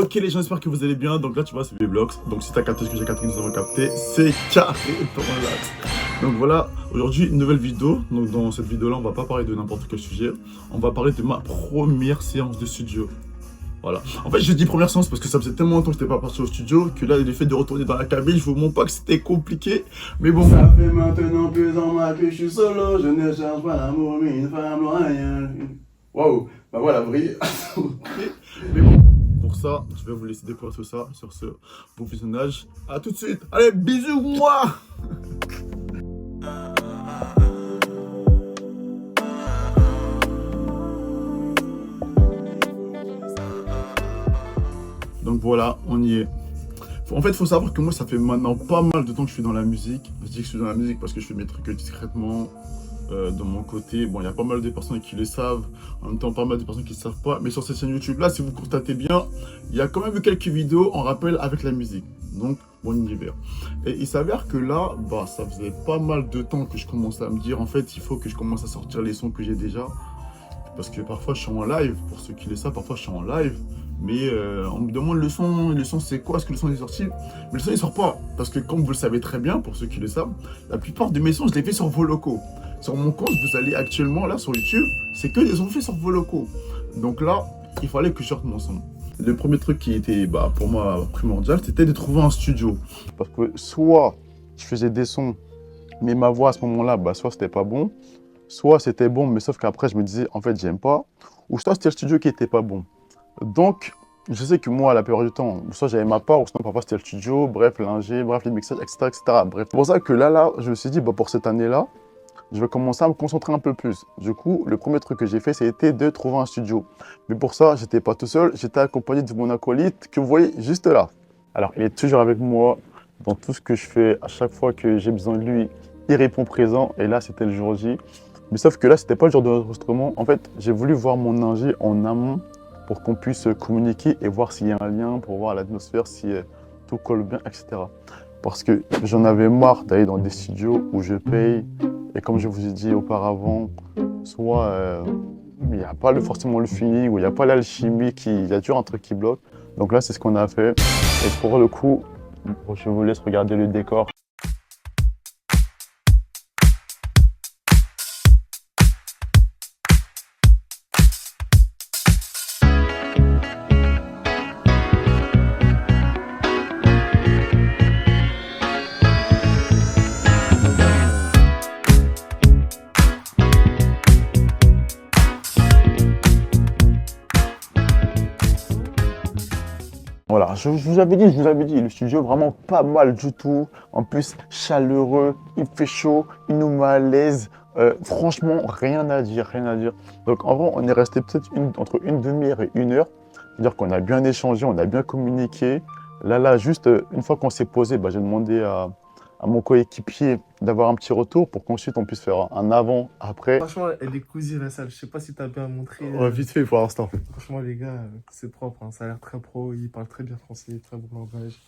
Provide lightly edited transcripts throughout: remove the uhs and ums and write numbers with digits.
Ok les gens, j'espère que vous allez bien. Donc là tu vois c'est Vlogz. Donc si t'as capté ce que j'ai capté, nous avons capté, c'est carré dans l'axe. Donc voilà, aujourd'hui une nouvelle vidéo. Donc dans cette vidéo là on va pas parler de n'importe quel sujet. On va parler de ma première séance de studio. Voilà. En fait je dis première séance parce que ça faisait tellement longtemps que j'étais pas parti au studio que là le fait de retourner dans la cabine, je vous montre pas que c'était compliqué. Mais bon. Ça fait maintenant plus en mois que je suis solo. Je ne cherche pas l'amour mais une femme loin. Waouh, bah voilà, brille. Mais bon, pour ça, je vais vous laisser découvrir tout ça sur ce beau visionnage. A tout de suite. Allez, bisous, moi. Donc voilà, on y est. En fait, il faut savoir que moi, ça fait maintenant pas mal de temps que je suis dans la musique. Je dis que je suis dans la musique parce que je fais mes trucs discrètement. De mon côté, bon, il y a pas mal de personnes qui le savent, en même temps pas mal de personnes qui ne savent pas, mais sur cette chaîne YouTube là, si vous constatez bien, il y a quand même eu quelques vidéos en rappel avec la musique, donc mon univers. Et il s'avère que là, bah, ça faisait pas mal de temps que je commençais à me dire, en fait, il faut que je commence à sortir les sons que j'ai déjà, parce que parfois je suis en live, pour ceux qui le savent, parfois je suis en live, mais on me demande le son c'est quoi, est-ce que le son est sorti? Mais le son il sort pas, parce que comme vous le savez très bien, pour ceux qui le savent, la plupart de mes sons je les fais sur vos locaux. Sur mon compte, vous allez actuellement là sur YouTube, c'est que des sons faits sur vos locaux. Donc là, il fallait que je sorte mon son. Le premier truc qui était pour moi primordial, c'était de trouver un studio. Parce que soit je faisais des sons, mais ma voix à ce moment-là, soit c'était pas bon, soit c'était bon, mais sauf qu'après je me disais en fait j'aime pas, ou soit c'était le studio qui était pas bon. Donc je sais que moi à la plupart du temps, soit j'avais ma part, ou sinon parfois c'était le studio, bref l'ingé, bref les mixages, etc., etc. Bref, c'est pour ça que là, je me suis dit pour cette année-là, je vais commencer à me concentrer un peu plus. Du coup, le premier truc que j'ai fait, c'était de trouver un studio. Mais pour ça, j'étais pas tout seul, j'étais accompagné de mon acolyte que vous voyez juste là. Alors, il est toujours avec moi dans tout ce que je fais. À chaque fois que j'ai besoin de lui, il répond présent. Et là, c'était le jour J. Mais sauf que là, c'était pas le jour d'enregistrement. En fait, j'ai voulu voir mon ingé en amont pour qu'on puisse communiquer et voir s'il y a un lien, pour voir l'atmosphère, si tout colle bien, etc. Parce que j'en avais marre d'aller dans des studios où je paye. Et comme je vous ai dit auparavant, soit il n'y a pas forcément le feeling, ou il n'y a pas l'alchimie, il y a toujours un truc qui bloque. Donc là, c'est ce qu'on a fait. Et pour le coup, je vous laisse regarder le décor. Voilà, je vous avais dit, le studio vraiment pas mal du tout. En plus, chaleureux, il fait chaud, il nous met à l'aise. Franchement, rien à dire, rien à dire. Donc en vrai, on est resté peut-être entre une demi-heure et une heure. C'est-à-dire qu'on a bien échangé, on a bien communiqué. Là, juste une fois qu'on s'est posé, j'ai demandé à mon coéquipier d'avoir un petit retour pour qu'ensuite on puisse faire un avant, après. Franchement, elle est cosy la salle. Je sais pas si t'as bien montré. Ouais, vite fait pour l'instant. Franchement, les gars, c'est propre. Hein. Ça a l'air très pro. Ils parlent très bien français, très bon langage.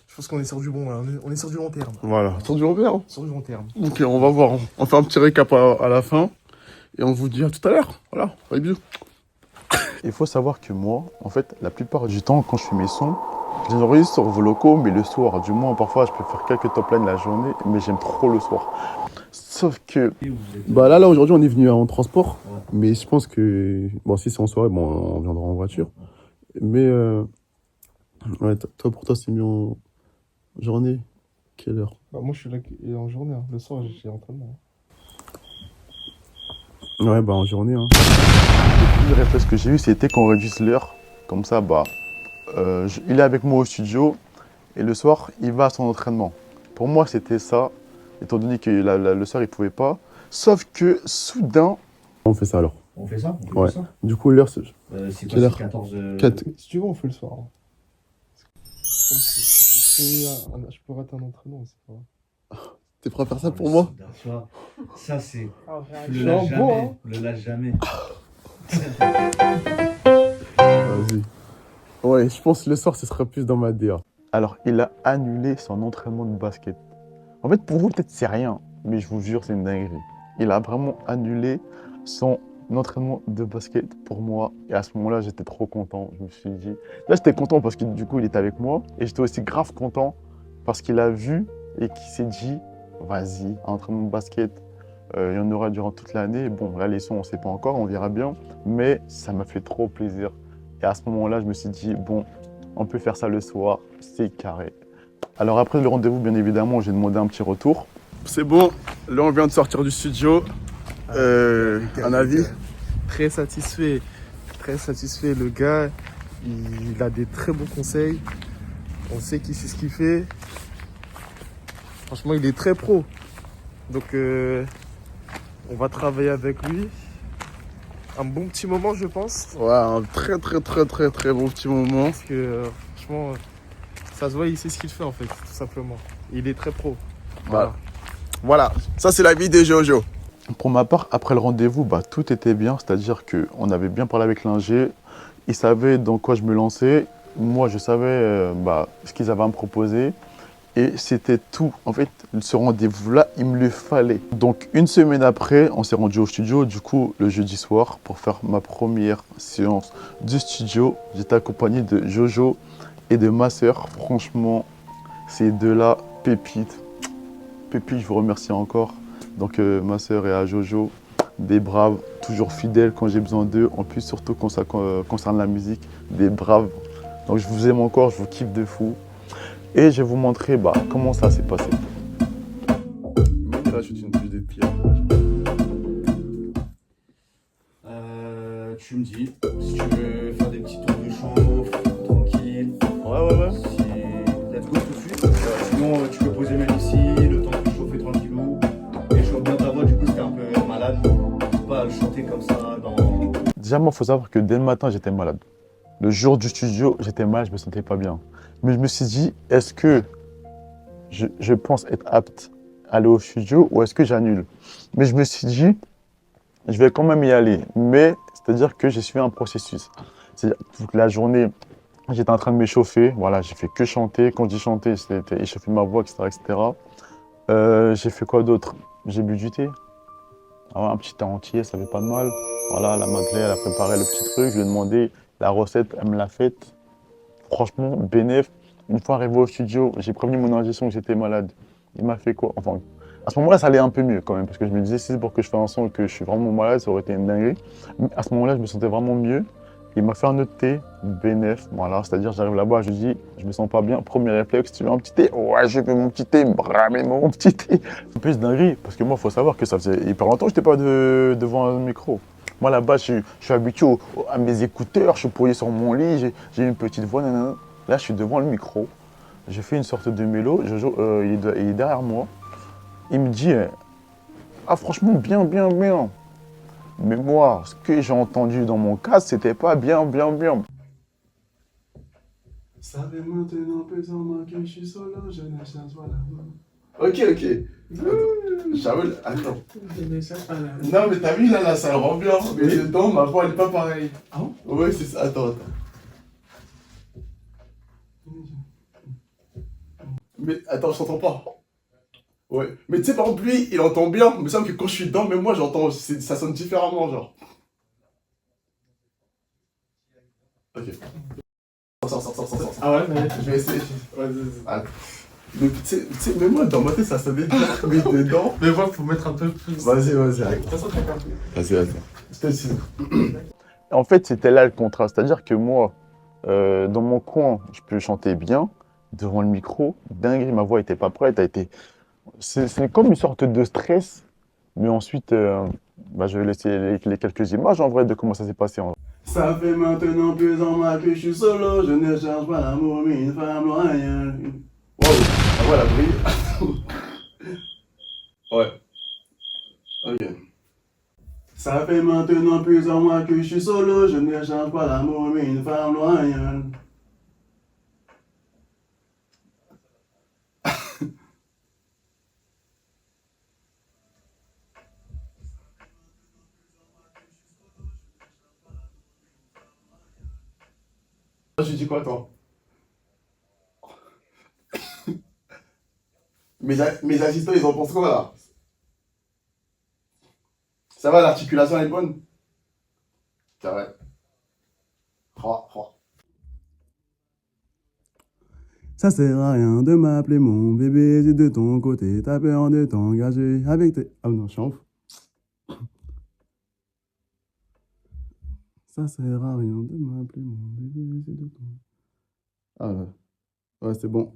Je pense qu'on est sur du bon. Là. On est sur du long terme. Voilà, sur du long terme. Sur du long terme. Ok, on va voir. On fait un petit récap à la fin. Et on vous dit à tout à l'heure. Voilà, allez, bisous. Il faut savoir que moi, en fait, la plupart du temps, quand je fais mes sons, je les enregistre sur vos locaux, mais le soir. Du moins, parfois, je peux faire quelques top lines la journée, mais j'aime trop le soir. Sauf que... là, aujourd'hui, on est venu en transport. Ouais. Mais je pense que... Bon, si c'est en soirée, on viendra en voiture. Mais... Ouais, toi, pour toi, c'est mieux en journée. Quelle heure? Moi, je suis là en journée. Hein. Le soir, j'ai entraînement. Ouais, en journée. Hein. Le réflexe que j'ai eu, c'était qu'on réduise l'heure. Comme ça, il est avec moi au studio et le soir, il va à son entraînement. Pour moi, c'était ça, étant donné que le soir, il pouvait pas. Sauf que, soudain... On fait ça alors. On fait ça? Ouais. Ça du coup, l'heure, c'est... C'est quoi, c'est 14... 4... Si tu veux, on fait le soir. Hein. Je peux rater un entraînement, c'est pas grave. T'es prêt à faire ça pour moi? Tu vois, ça c'est... Le lâche jamais. Hein. Le lâche jamais. Vas-y. Ouais, je pense que le soir, ce sera plus dans ma DA. Alors, il a annulé son entraînement de basket. En fait, pour vous, peut-être c'est rien, mais je vous jure, c'est une dinguerie. Il a vraiment annulé son un entraînement de basket pour moi. Et à ce moment-là, j'étais trop content. Je me suis dit. Là, j'étais content parce que du coup, il était avec moi. Et j'étais aussi grave content parce qu'il a vu et qu'il s'est dit vas-y, un entraînement de basket, il y en aura durant toute l'année. Bon, la leçon, on ne sait pas encore, on verra bien. Mais ça m'a fait trop plaisir. Et à ce moment-là, je me suis dit bon, on peut faire ça le soir, c'est carré. Alors après le rendez-vous, bien évidemment, j'ai demandé un petit retour. C'est bon, là on vient de sortir du studio. Un avis? Très satisfait. Très satisfait. Le gars, il a des très bons conseils. On sait qu'il sait ce qu'il fait. Franchement, il est très pro. Donc, on va travailler avec lui. Un bon petit moment, je pense. Ouais, un très bon petit moment. Parce que, franchement, ça se voit, il sait ce qu'il fait en fait, tout simplement. Il est très pro. Voilà, ça c'est la vie de Jojo. Pour ma part, après le rendez-vous, tout était bien. C'est-à-dire qu'on avait bien parlé avec l'ingé. Il savait dans quoi je me lançais. Moi, je savais ce qu'ils avaient à me proposer. Et c'était tout. En fait, ce rendez-vous-là, il me le fallait. Donc, une semaine après, on s'est rendu au studio, du coup, le jeudi soir, pour faire ma première séance du studio. J'étais accompagné de Jojo et de ma sœur. Franchement, ces deux-là, pépites. Pépites, je vous remercie encore. Donc, ma sœur et à Jojo, des braves, toujours fidèles quand j'ai besoin d'eux. En plus, surtout quand ça concerne la musique, des braves. Donc, je vous aime encore, je vous kiffe de fou. Et je vais vous montrer comment ça s'est passé. Tu me dis, si tu veux faire des petits tours de chauffe, tranquille. Ouais. Si... Let's go tout de suite. Sinon, tu peux poser même ici, le temps de chauffer tranquillou. Et je vois bien ta voix, du coup, c'était un peu malade. Faut pas le chanter comme ça dans... Déjà, moi, il faut savoir que dès le matin, j'étais malade. Le jour du studio, j'étais malade, je me sentais pas bien. Mais je me suis dit, est-ce que je pense être apte à aller au studio ou est-ce que j'annule? Mais je me suis dit, je vais quand même y aller. Mais c'est-à-dire que j'ai suivi un processus. C'est-à-dire toute la journée, j'étais en train de m'échauffer. Voilà, j'ai fait que chanter. Quand je dis chanter, c'était échauffer ma voix, etc. J'ai fait quoi d'autre? J'ai bu du thé. Ah ouais, un petit thé entier, ça fait pas de mal. Voilà, la Madeleine, elle a préparé le petit truc. Je lui ai demandé la recette, elle me l'a faite. Franchement, bénéf. Une fois arrivé au studio, j'ai prévenu mon ingé son que j'étais malade. Il m'a fait quoi? Enfin, à ce moment-là, ça allait un peu mieux quand même, parce que je me disais, si c'est pour que je fasse un son et que je suis vraiment malade, ça aurait été une dinguerie. Mais à ce moment-là, je me sentais vraiment mieux. Il m'a fait un autre thé, bénéf, voilà. C'est-à-dire, j'arrive là-bas, je dis, je me sens pas bien. Premier réflexe, tu veux un petit thé? Ouais, je veux mon petit thé, ramène mon petit thé. C'est plus dinguerie, parce que moi, il faut savoir que ça faisait hyper longtemps que je n'étais pas devant un micro. Moi, là-bas, je suis habitué à mes écouteurs, je suis posé sur mon lit, j'ai une petite voix, nanana. Là, je suis devant le micro. J'ai fait une sorte de mélo. Jojo, il est derrière moi. Il me dit ah, franchement, bien. Mais moi, ce que j'ai entendu dans mon casque, c'était pas bien. Ça fait maintenant plus en moi que je suis solo, je ne cherche pas la main. Ok. Shaoul, attends. Je ne cherche pas la main. Non, mais t'as vu là, ça le rend bien. Mais dedans, ma voix, elle est pas pareille. Ah bon? Ouais, c'est ça. Attends. Mais attends, je t'entends pas. Ouais. Mais tu sais, par exemple, lui, il entend bien. Il me semble que quand je suis dedans, même moi, j'entends. Ça sonne différemment, genre. Ok. Sors. Ah ouais, mais... Je vais essayer. Ouais, Attends. Mais tu sais, même moi, dans ma tête, ça sonnait bien. Mais dedans. mais moi, faut mettre un peu plus. Vas-y, De toute façon, t'as compris. Vas-y, attends. Je te dis. En fait, c'était là le contraste. C'est-à-dire que moi, dans mon coin, je peux chanter bien. Devant le micro, dinguerie, ma voix n'était pas prête. C'est comme une sorte de stress. Mais ensuite, je vais laisser les quelques images en vrai de comment ça s'est passé. En vrai. Ça fait maintenant plus en moi que je suis solo, je ne cherche pas l'amour, mais une femme loyale. Wow, ah ouais, la brille. Ouais. Ok. Ça fait maintenant plus en moi que je suis solo, je ne cherche pas l'amour, mais une femme loyale. Je dis quoi, toi? Mes assistants, ils en pensent quoi, là? Ça va, l'articulation, elle est bonne? Carré. Ça sert à rien de m'appeler mon bébé, si de ton côté t'as peur de t'engager avec tes... Ah non, je suis en ouf. Ça sert à rien de m'appeler mon bébé, si de ton... Ah là. Ouais, c'est bon.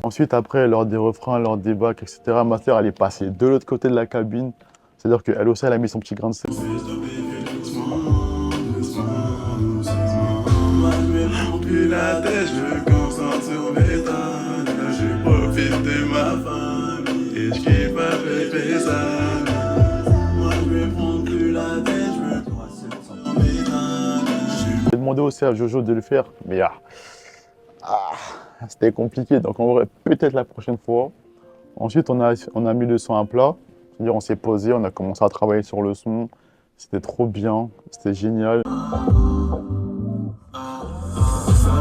Ensuite, après, lors des refrains, lors des bacs, etc., ma sœur, elle est passée de l'autre côté de la cabine. C'est-à-dire qu'elle aussi, elle a mis son petit grain de sel. Moi, je me prends plus la tête, je me concentre sur mes temps. Je profite de ma femme et je kiffe avec ça. Moi, je me prends plus la tête, je me concentre sur mes temps. J'ai demandé aussi à Jojo de le faire, mais c'était compliqué. Donc, en vrai, peut-être la prochaine fois. Ensuite, on a mis le son à plat. C'est-à-dire, on s'est posé, on a commencé à travailler sur le son. C'était trop bien, c'était génial. Ça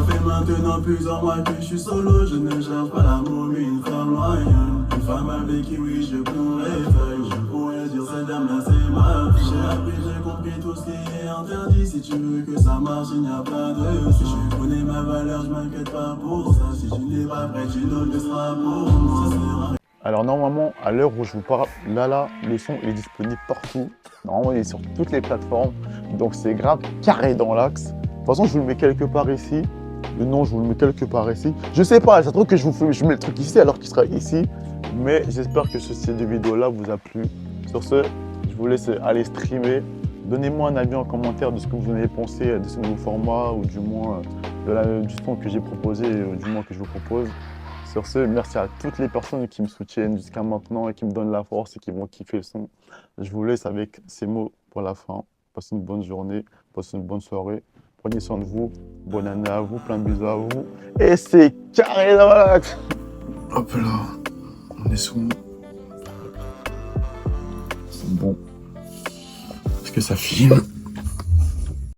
fait maintenant plusieurs mois que je suis solo. Je ne cherche pas l'amour, mais une femme loyale. Une femme avec qui, oui, je pourrais faire. Je pourrais dire cette dame-là, c'est ma fille. J'ai appris, j'ai compris tout ce qui est interdit. Si tu veux que ça marche, il n'y a pas de souci. Je connais ma valeur, je m'inquiète pas pour ça. Si tu n'es pas prêt, tu ne le seras pour moi. Ça sert à... Alors normalement, à l'heure où je vous parle, là, le son est disponible partout. Normalement, il est sur toutes les plateformes. Donc c'est grave carré dans l'axe. De toute façon, je vous le mets quelque part ici. Le nom, je vous le mets quelque part ici. Je sais pas, ça trouve que je mets le truc ici alors qu'il sera ici. Mais j'espère que ce style de vidéo-là vous a plu. Sur ce, je vous laisse aller streamer. Donnez-moi un avis en commentaire de ce que vous en avez pensé de ce nouveau format ou du moins du son que j'ai proposé ou du moins que je vous propose. Sur ce, merci à toutes les personnes qui me soutiennent jusqu'à maintenant et qui me donnent la force et qui vont kiffer le son. Je vous laisse avec ces mots pour la fin. Passez une bonne journée, passez une bonne soirée. Prenez soin de vous. Bonne année à vous, plein de bisous à vous. Et c'est carré dans l'axe. Hop là, on est sous. C'est bon. Est-ce que ça filme?